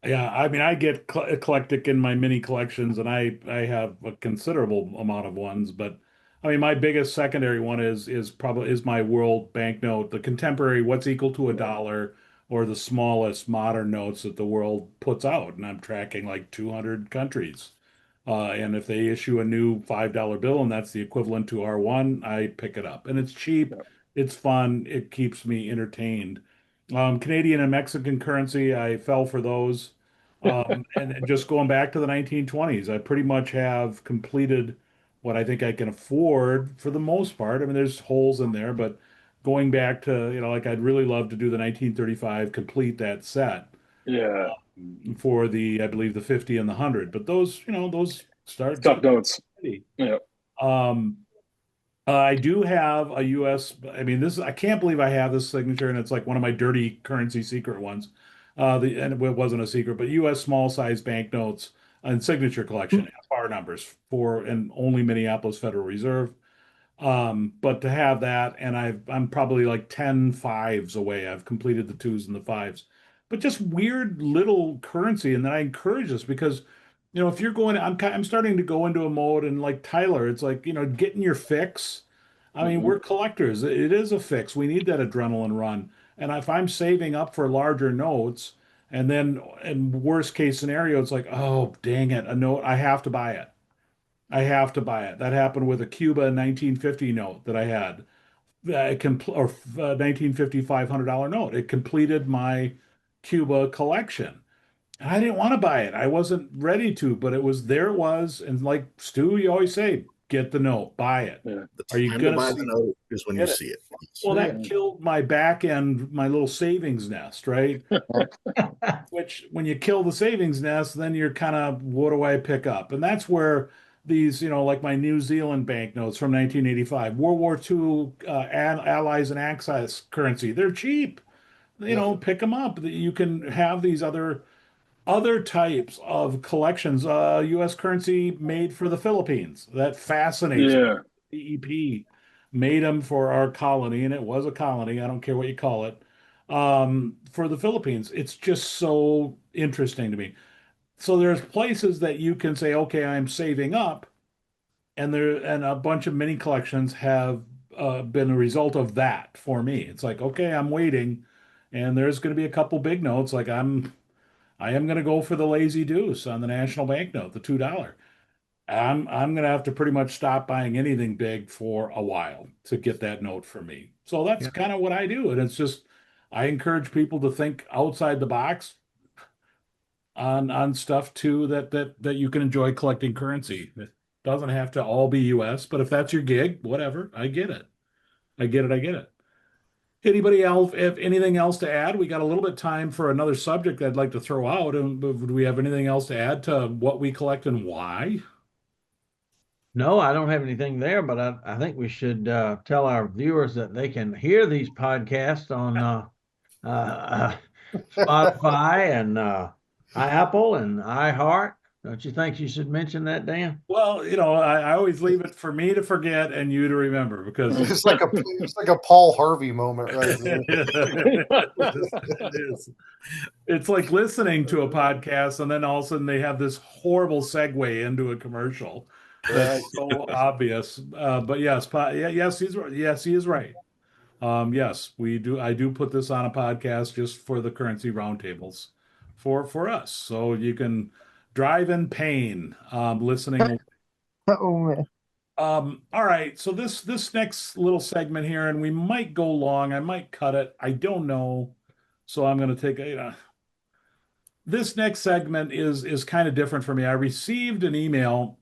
[SPEAKER 1] Yeah, I mean, I get eclectic in my mini collections, and I have a considerable amount of ones. But I mean, my biggest secondary one is probably my world banknote, the contemporary, what's equal to $1, or the smallest modern notes that the world puts out, and I'm tracking like 200 countries. And if they issue a new $5 bill and that's the equivalent to R1, I pick it up, and it's cheap, it's fun, it keeps me entertained. Canadian and Mexican currency, I fell for those. And just going back to the 1920s, I pretty much have completed what I think I can afford for the most part. I mean, there's holes in there, but going back to, like I'd really love to do the 1935, complete that set
[SPEAKER 2] Yeah.
[SPEAKER 1] For I believe the 50 and the 100. But those start
[SPEAKER 2] Tough notes. Yeah.
[SPEAKER 1] I do have a US, I mean, I can't believe I have this signature, and it's like one of my dirty currency secret ones. And it wasn't a secret, but US small size banknotes and signature collection, FR numbers and only Minneapolis Federal Reserve. But to have that, and I'm probably like 10 fives away. I've completed the twos and the fives. but just weird little currency. And then I encourage this because, if you're going, I'm starting to go into a mode, and like Tyler, it's like, getting your fix. I mean, we're collectors. It is a fix. We need that adrenaline run. And if I'm saving up for larger notes, and then in worst case scenario, it's like, oh, dang it, a note, I have to buy it. I have to buy it. That happened with a Cuba 1950 note that I had. Or 1950 $500 note. It completed my Cuba collection. And I didn't want to buy it. I wasn't ready to, but it was there. It was, and like Stu, you always say, get the note, buy it.
[SPEAKER 2] Yeah.
[SPEAKER 1] Are you
[SPEAKER 3] Time
[SPEAKER 1] gonna
[SPEAKER 3] to buy
[SPEAKER 1] see
[SPEAKER 3] the note is when you
[SPEAKER 1] it?
[SPEAKER 3] see it.
[SPEAKER 1] Well, that killed my back end, my little savings nest, right? Which, when you kill the savings nest, then you're kind of, what do I pick up? And that's where these, like my New Zealand banknotes from 1985, World War II, Allies and Axis currency, they're cheap. Pick them up. You can have these other types of collections. U.S. currency made for the Philippines. That fascinates me.
[SPEAKER 2] Yeah.
[SPEAKER 1] EEP made them for our colony, and it was a colony. I don't care what you call it. For the Philippines, it's just so interesting to me. So there's places that you can say, okay, I'm saving up, and a bunch of mini collections have been a result of that for me. It's like, okay, I'm waiting, and there's going to be a couple big notes. Like I am going to go for the Lazy Deuce on the National Bank Note, the $2. I'm going to have to pretty much stop buying anything big for a while to get that note for me. So that's kind of what I do, and it's just I encourage people to think outside the box on stuff too that you can enjoy collecting currency. It doesn't have to all be US, but if that's your gig, whatever, I get it. I get it. I get it. Anybody else, if anything else to add? We got a little bit of time for another subject I'd like to throw out. And do we have anything else to add to what we collect and why?
[SPEAKER 6] No, I don't have anything there, but I think we should tell our viewers that they can hear these podcasts on Spotify and Apple and iHeart. Don't you think you should mention that, Dan?
[SPEAKER 1] Well, I always leave it for me to forget and you to remember, because
[SPEAKER 5] It's like a Paul Harvey moment right there.
[SPEAKER 1] It is. It's like listening to a podcast and then all of a sudden they have this horrible segue into a commercial that's so obvious. But yes, yes, he is right. Yes, we do. I do put this on a podcast just for the currency roundtables for us, so you can drive in pain listening.
[SPEAKER 4] Oh man.
[SPEAKER 1] All right, so this next little segment here, and we might go long. I might cut it. I don't know. So I'm going to take this next segment is kind of different for me. I received an email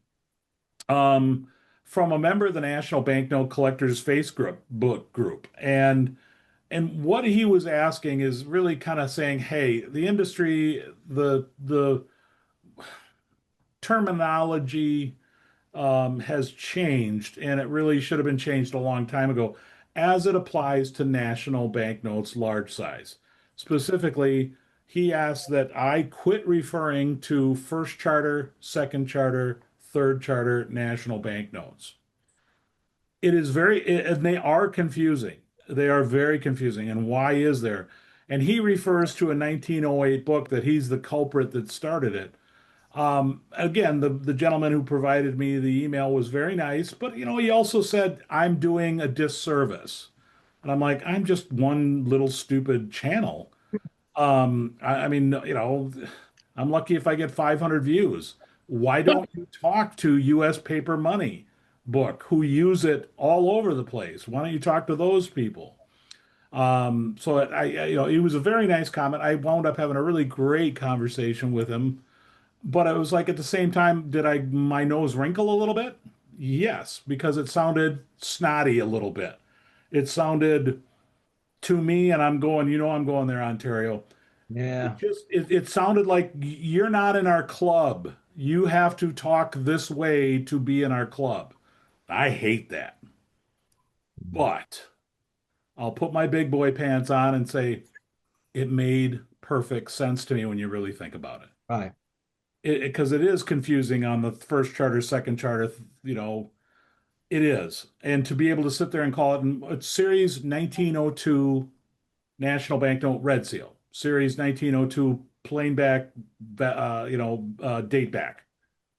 [SPEAKER 1] from a member of the National Banknote Collectors Facebook group, and what he was asking is really kind of saying, hey, the industry, the terminology has changed, and it really should have been changed a long time ago as it applies to national banknotes large size. Specifically, he asked that I quit referring to first charter, second charter, third charter national banknotes. It is and they are confusing. They are very confusing. And why is there? And he refers to a 1908 book that he's the culprit that started it. Again, the gentleman who provided me the email was very nice, but he also said I'm doing a disservice, and I'm like, I'm just one little stupid channel. I mean, I'm lucky if I get 500 views. Why don't you talk to U.S. Paper Money Book, who use it all over the place? Why don't you talk to those people? So it was a very nice comment. I wound up having a really great conversation with him. But it was like, at the same time, did my nose wrinkle a little bit? Yes, because it sounded snotty a little bit. It sounded to me, and I'm going, I'm going there, Ontario.
[SPEAKER 6] Yeah.
[SPEAKER 1] It sounded like you're not in our club. You have to talk this way to be in our club. I hate that. But I'll put my big boy pants on and say it made perfect sense to me when you really think about it.
[SPEAKER 6] Right.
[SPEAKER 1] Because it is confusing on the first charter, second charter, it is. And to be able to sit there and call it Series 1902 National Banknote Red Seal, series 1902 plain back, date back.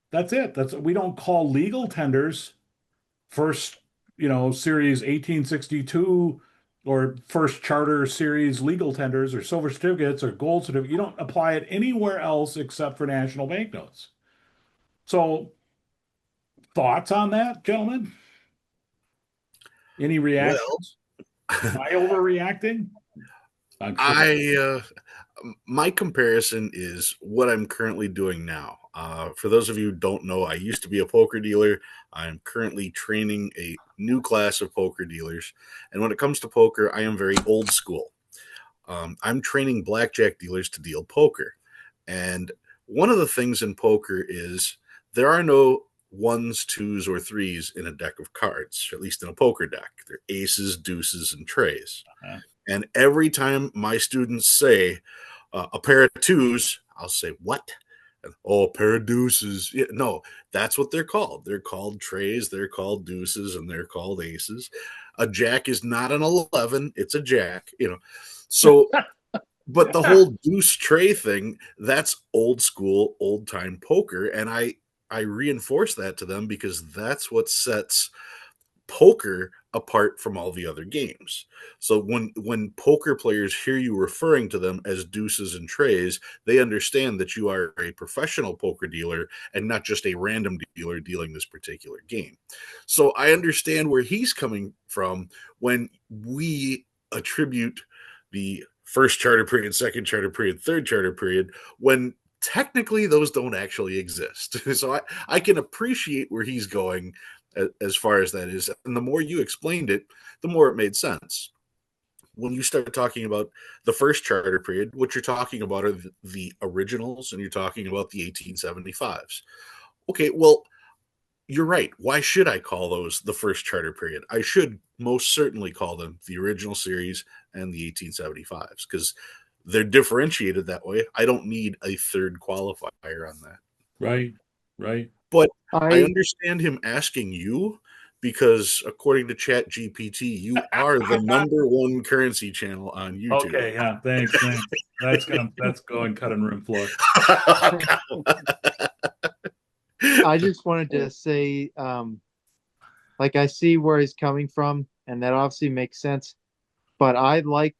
[SPEAKER 1] That's it. We don't call legal tenders first, series 1862 or first charter series legal tenders or silver certificates or gold certificates. You don't apply it anywhere else except for national banknotes. So, thoughts on that, gentlemen? Any reactions? Am I overreacting?
[SPEAKER 3] My comparison is what I'm currently doing now. For those of you who don't know, I used to be a poker dealer. I'm currently training a new class of poker dealers. And when it comes to poker, I am very old school. I'm training blackjack dealers to deal poker. And one of the things in poker is there are no ones, twos, or threes in a deck of cards, at least in a poker deck. They're aces, deuces, and trays. Uh-huh. And every time my students say a pair of twos, I'll say, what? And, oh, a pair of deuces. Yeah, no, that's what they're called. They're called trays, they're called deuces, and they're called aces. A jack is not an 11, it's a jack, So, but the whole deuce tray thing, that's old school, old time poker. And I reinforce that to them because that's what sets poker apart from all the other games. So when poker players hear you referring to them as deuces and trays, they understand that you are a professional poker dealer and not just a random dealer dealing this particular game. So I understand where he's coming from when we attribute the first charter period, second charter period, third charter period, when technically those don't actually exist. So I can appreciate where he's going as far as that is. And the more you explained it, the more it made sense. When you start talking about the first charter period, what you're talking about are the originals, and you're talking about the 1875s. Okay, well, you're right. Why should I call those the first charter period? I should most certainly call them the original series and the 1875s because they're differentiated that way. I don't need a third qualifier on that.
[SPEAKER 1] Right.
[SPEAKER 3] But I understand him asking you because according to Chat GPT, you are the #1 currency channel on YouTube.
[SPEAKER 1] Okay, yeah, thanks. That's going cutting room floor.
[SPEAKER 4] I just wanted to say, I see where he's coming from, and that obviously makes sense. But I like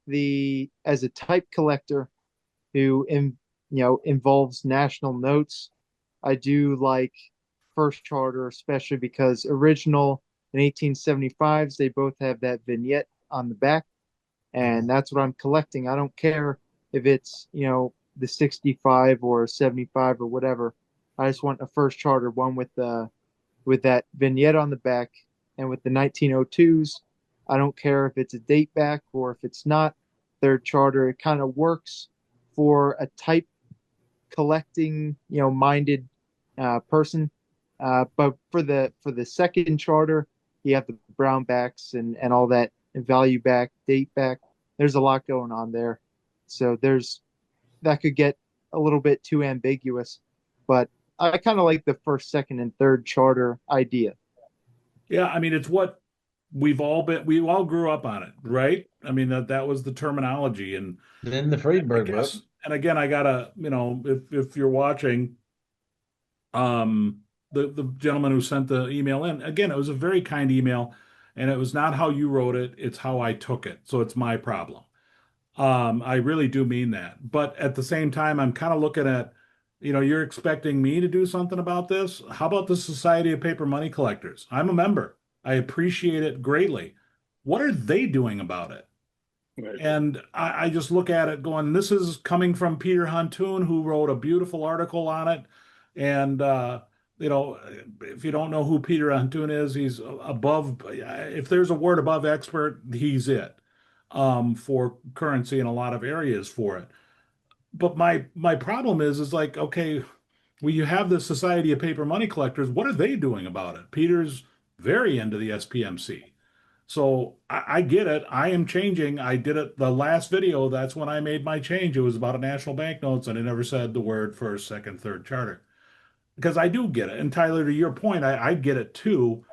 [SPEAKER 4] as a type collector who, involves national notes, I do like first charter, especially because original and 1875s, they both have that vignette on the back. And that's what I'm collecting. I don't care if it's, the 65 or 75 or whatever. I just want a first charter one with that vignette on the back. And with the 1902s, I don't care if it's a date back or if it's not. Third charter, it kind of works for a type collecting, minded person. But for the second charter, you have the brown backs and all that value back, date back. There's a lot going on there. So that could get a little bit too ambiguous, but I kind of like the first, second, and third charter idea.
[SPEAKER 1] Yeah, I mean, it's what we all grew up on it, right? I mean, that was the terminology. And
[SPEAKER 6] then the Friedberg book.
[SPEAKER 1] And again, I gotta, if you're watching, the gentleman who sent the email in, again, it was a very kind email, and it was not how you wrote it, it's how I took it. So it's my problem. I really do mean that. But at the same time, I'm kind of looking at, you're expecting me to do something about this. How about the Society of Paper Money Collectors? I'm a member. I appreciate it greatly. What are they doing about it? Right. And I just look at it going, this is coming from Peter Huntoon, who wrote a beautiful article on it. And, if you don't know who Peter Huntoon is, he's above, if there's a word above expert, he's it, for currency in a lot of areas for it. But my problem is like, okay, well, you have the Society of Paper Money Collectors. What are they doing about it? Peter's very into the SPMC. So I get it. I am changing. I did it the last video. That's when I made my change. It was about a national banknotes, and I never said the word first, second, third charter. Because I do get it. And Tyler, to your point, I get it too.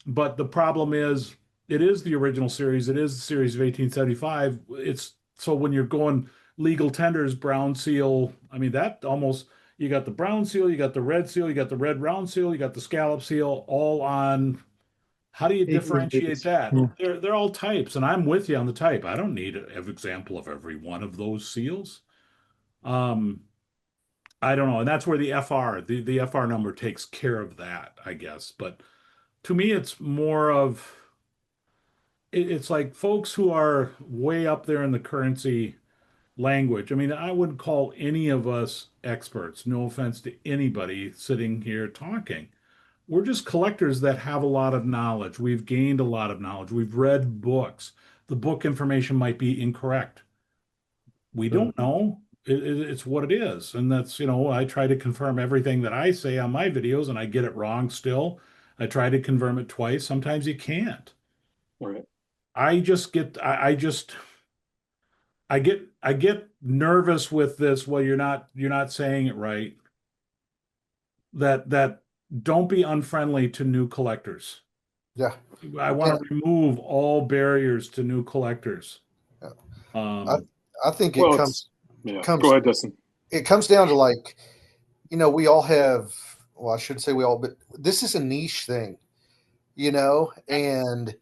[SPEAKER 1] But the problem is, it is the original series. It is the series of 1875. It's so when you're going, legal tenders, brown seal. I mean, that almost, you got the brown seal, you got the red seal, you got the red round seal, you got the scallop seal, all on. How do you differentiate that? They're all types, and I'm with you on the type. I don't need an example of every one of those seals. I don't know, and that's where the FR, the FR number takes care of that, I guess. But to me, it's more of it's like folks who are way up there in the currency language. I mean, I wouldn't call any of us experts, no offense to anybody sitting here talking. We're just collectors that have a lot of knowledge. We've gained a lot of knowledge. We've read books. The book information might be incorrect. We don't know. It's what it is. And that's, I try to confirm everything that I say on my videos, and I get it wrong still. I try to confirm it twice. Sometimes you can't.
[SPEAKER 2] All right.
[SPEAKER 1] I get nervous with this. Well, you're not saying it right. That don't be unfriendly to new collectors.
[SPEAKER 5] Yeah.
[SPEAKER 1] I want to remove all barriers to new collectors.
[SPEAKER 5] Yeah. I think it comes.
[SPEAKER 2] Go ahead, Dustin.
[SPEAKER 5] It comes down to, like, we all have. Well, I shouldn't say we all, but this is a niche thing, and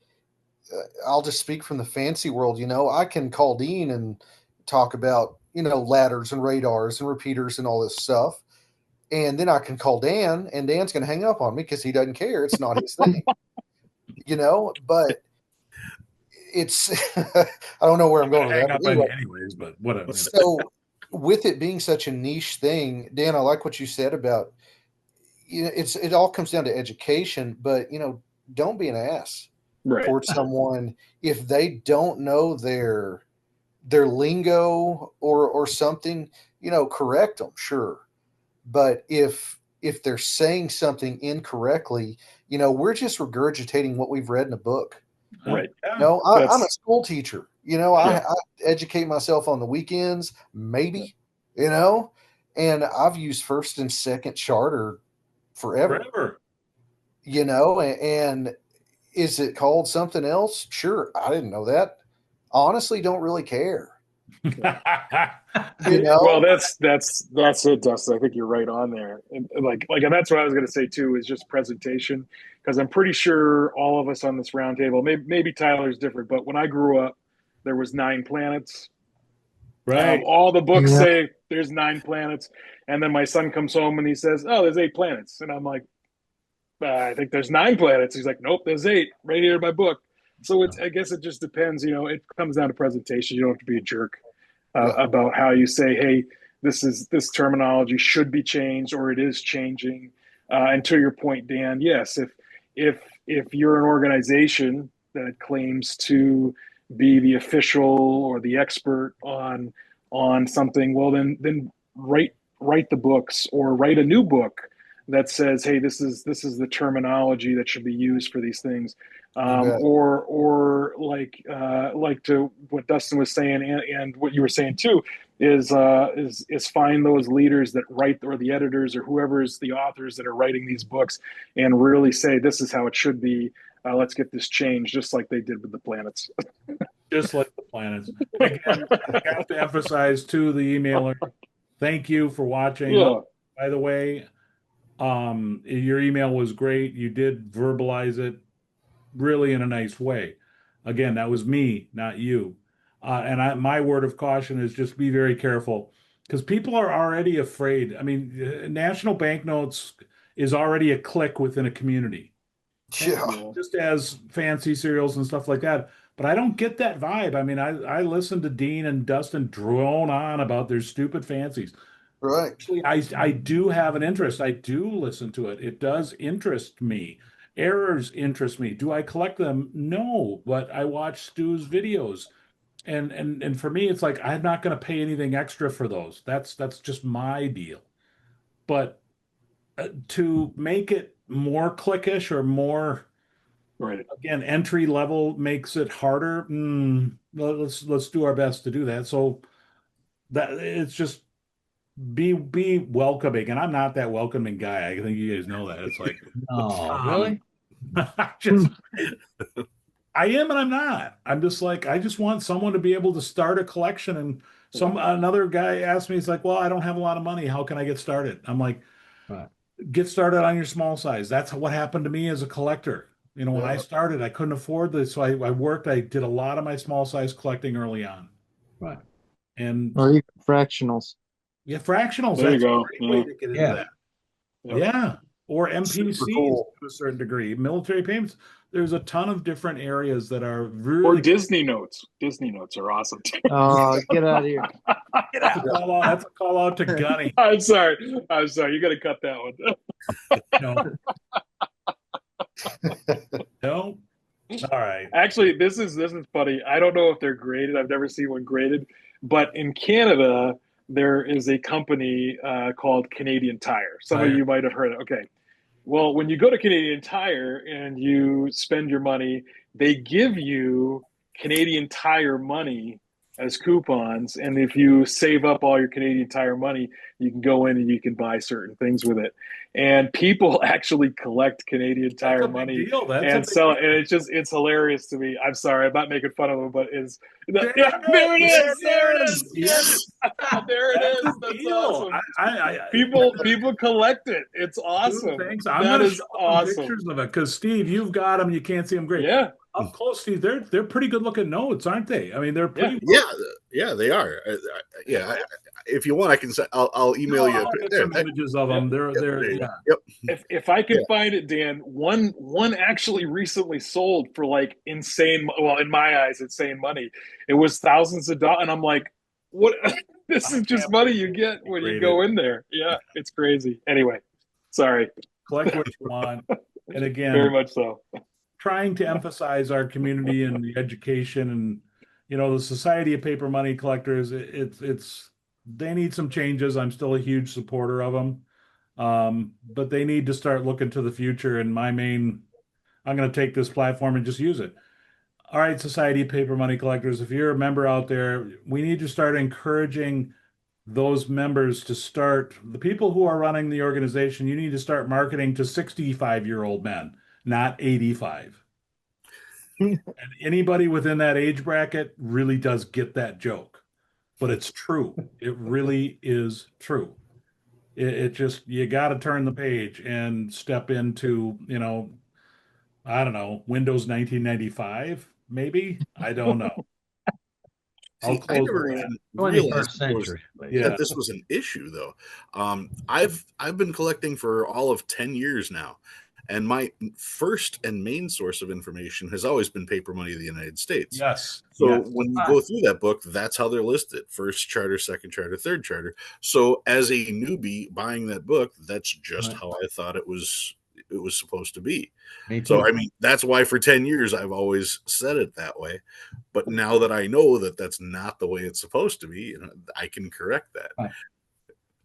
[SPEAKER 5] I'll just speak from the fancy world. I can call Dean and talk about, ladders and radars and repeaters and all this stuff. And then I can call Dan, and Dan's going to hang up on me because he doesn't care. It's not his thing, but it's, I don't know where I'm going with that.
[SPEAKER 1] Anyway, anyways, but whatever.
[SPEAKER 5] So with it being such a niche thing, Dan, I like what you said about, it all comes down to education, but, don't be an ass towards someone if they don't know their lingo or something, correct them, sure. But if they're saying something incorrectly, we're just regurgitating what we've read in a book.
[SPEAKER 2] Right.
[SPEAKER 5] I'm a school teacher. I educate myself on the weekends, maybe, and I've used first and second charter forever. And is it called something else? Sure. I didn't know that. Honestly, don't really care.
[SPEAKER 2] Well, that's it, Dustin. I think you're right on there, and and that's what I was going to say too, is just presentation, because I'm pretty sure all of us on this roundtable, maybe Tyler's different, but when I grew up, there was 9 planets.
[SPEAKER 1] Right.
[SPEAKER 2] All the books say there's 9 planets, and then my son comes home and he says, "Oh, there's 8 planets," and I'm like, "I think there's 9 planets." He's like, "Nope, there's 8 right here in my book." So I guess it just depends. It comes down to presentation. You don't have to be a jerk about how you say, "Hey, this terminology should be changed," or it is changing. And to your point, Dan, yes, if you're an organization that claims to be the official or the expert on something, well, then write the books, or write a new book that says, "Hey, this is the terminology that should be used for these things." Or like to what Dustin was saying, and what you were saying too, is find those leaders that write, or the editors, or whoever is the authors that are writing these books, and really say, "This is how it should be. Let's get this changed," just like they did with the planets.
[SPEAKER 1] Just like the planets. Again, I have to emphasize to the emailer, thank you for watching.
[SPEAKER 2] Yeah.
[SPEAKER 1] By the way, your email was great. You did verbalize it really in a nice way. Again, that was me, not you. And my word of caution is just be very careful, because people are already afraid. I mean, national banknotes is already a clique within a community.
[SPEAKER 5] Yeah.
[SPEAKER 1] Just as fancy cereals and stuff like that. But I don't get that vibe. I mean, I listened to Dean and Dustin drone on about their stupid fancies.
[SPEAKER 5] Right.
[SPEAKER 1] Actually, I do have an interest. I do listen to it. It does interest me. Errors interest me. Do I collect them? No, but I watch Stu's videos. And for me, it's like, I'm not going to pay anything extra for those. That's just my deal. But to make it more cliquish or more, again, entry level makes it harder. Let's do our best to do that. So that it's just be welcoming, and I'm not that welcoming guy. I think you guys know that. It's like,
[SPEAKER 6] really?
[SPEAKER 1] I am, and I'm not. I'm just like, I just want someone to be able to start a collection and Another guy asked me, he's like, well, I don't have a lot of money. How can I get started? I'm like,
[SPEAKER 6] Right.
[SPEAKER 1] Get started on your small size. That's what happened to me as a collector. When I started, I couldn't afford this. So I did a lot of my small size collecting early on.
[SPEAKER 6] Right.
[SPEAKER 1] And
[SPEAKER 4] or even fractionals.
[SPEAKER 1] Yeah, fractionals.
[SPEAKER 2] There you
[SPEAKER 1] That's
[SPEAKER 2] go.
[SPEAKER 1] a great way to get into that.
[SPEAKER 2] Yep.
[SPEAKER 1] Yeah. Or MPCs
[SPEAKER 5] cool.
[SPEAKER 1] to a certain degree. Military payments. There's a ton of different areas that are really.
[SPEAKER 2] Or Disney notes. Disney notes are awesome too.
[SPEAKER 4] Oh, get out of here.
[SPEAKER 1] That's a call out to Gunny.
[SPEAKER 2] I'm sorry. You got to cut that one.
[SPEAKER 1] No. All right.
[SPEAKER 2] Actually, this is funny. I don't know if they're graded. I've never seen one graded. But in Canada, there is a company called Canadian Tire. Some of you might have heard it. Okay. Well, when you go to Canadian Tire and you spend your money, they give you Canadian Tire money as coupons. And if you save up all your Canadian Tire money, you can go in and you can buy certain things with it. And people actually collect Canadian Tire money and sell it. And it's hilarious to me. I'm sorry, I'm not making fun of them, but there it is. Yes. There it is. That's awesome. People collect it. It's awesome.
[SPEAKER 1] Dude, thanks. I'm going to show awesome pictures of it because Steve, you've got them. You can't see them great.
[SPEAKER 2] Yeah.
[SPEAKER 1] Up close, Steve. They're pretty good looking notes, aren't they? I mean, they're pretty.
[SPEAKER 3] Yeah, they are. If you want, I can. I'll email you
[SPEAKER 1] some images of them. They're.
[SPEAKER 2] Yep. If I can find it, Dan, one actually recently sold for like insane. Well, in my eyes, insane money. It was thousands of dollars, and I'm like, what? This is just money you get when you go in there. Yeah, it's crazy. Anyway, sorry.
[SPEAKER 1] Collect what you want, and again,
[SPEAKER 2] very much so.
[SPEAKER 1] Trying to emphasize our community and the education and the Society of Paper Money Collectors. They need some changes. I'm still a huge supporter of them, but they need to start looking to the future. And I'm going to take this platform and just use it. All right, Society of Paper Money Collectors, if you're a member out there, we need to start encouraging those members to start. The people who are running the organization, you need to start marketing to 65-year-old men. Not 85. And anybody within that age bracket really does get that joke, but it's true. It really is true. It just, you got to turn the page and step into, I don't know, Windows 1995, maybe. I don't know.
[SPEAKER 3] See, I never even realized that this was an issue, though. I've been collecting for all of 10 years now. And my first and main source of information has always been Paper Money of the United States.
[SPEAKER 1] Yes.
[SPEAKER 3] So when you go through that book, that's how they're listed. First charter, second charter, third charter. So as a newbie buying that book, that's just how I thought it was supposed to be. So, I mean, that's why for 10 years, I've always said it that way. But now that I know that that's not the way it's supposed to be, I can correct that.
[SPEAKER 1] Right.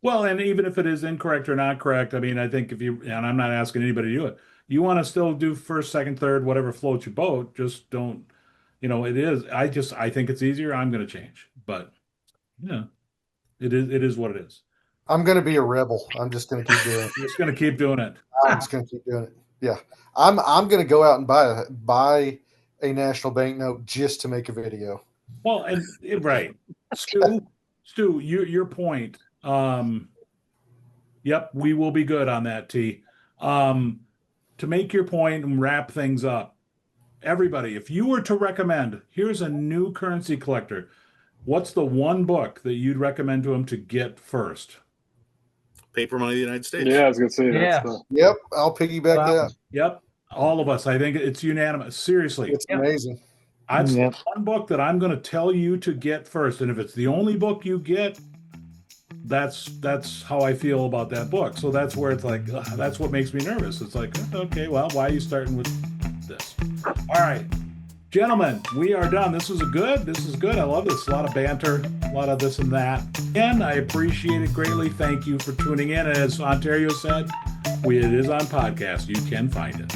[SPEAKER 1] Well, and even if it is incorrect or not correct, I mean, I think and I'm not asking anybody to do it, you want to still do first, second, third, whatever floats your boat, just don't, it is, I think it's easier. I'm going to change, but it is what it is.
[SPEAKER 5] I'm going to be a rebel. I'm just going to keep doing it.
[SPEAKER 1] You're just going to keep doing it.
[SPEAKER 5] I'm just going to keep doing it. Yeah. I'm going to go out and buy a national banknote just to make a video.
[SPEAKER 1] Well, and right. Stu, your point. Yep, we will be good on that, T. To make your point and wrap things up, everybody, if you were to recommend, here's a new currency collector, what's the one book that you'd recommend to him to get first?
[SPEAKER 3] Paper Money of the United States.
[SPEAKER 2] Yeah, I was going to say that.
[SPEAKER 5] Yep, I'll piggyback that.
[SPEAKER 1] Yep, all of us. I think it's unanimous. Seriously.
[SPEAKER 5] It's amazing.
[SPEAKER 1] That's one book that I'm going to tell you to get first. And if it's the only book you get, that's how I feel about that book. So that's where it's like, that's what makes me nervous. It's like, okay, well, why are you starting with this? All right, gentlemen, we are done. This is good. I love this. A lot of banter, a lot of this and that. And I appreciate it greatly. Thank you for tuning in. And as Ontario said, it is on podcast. You can find it.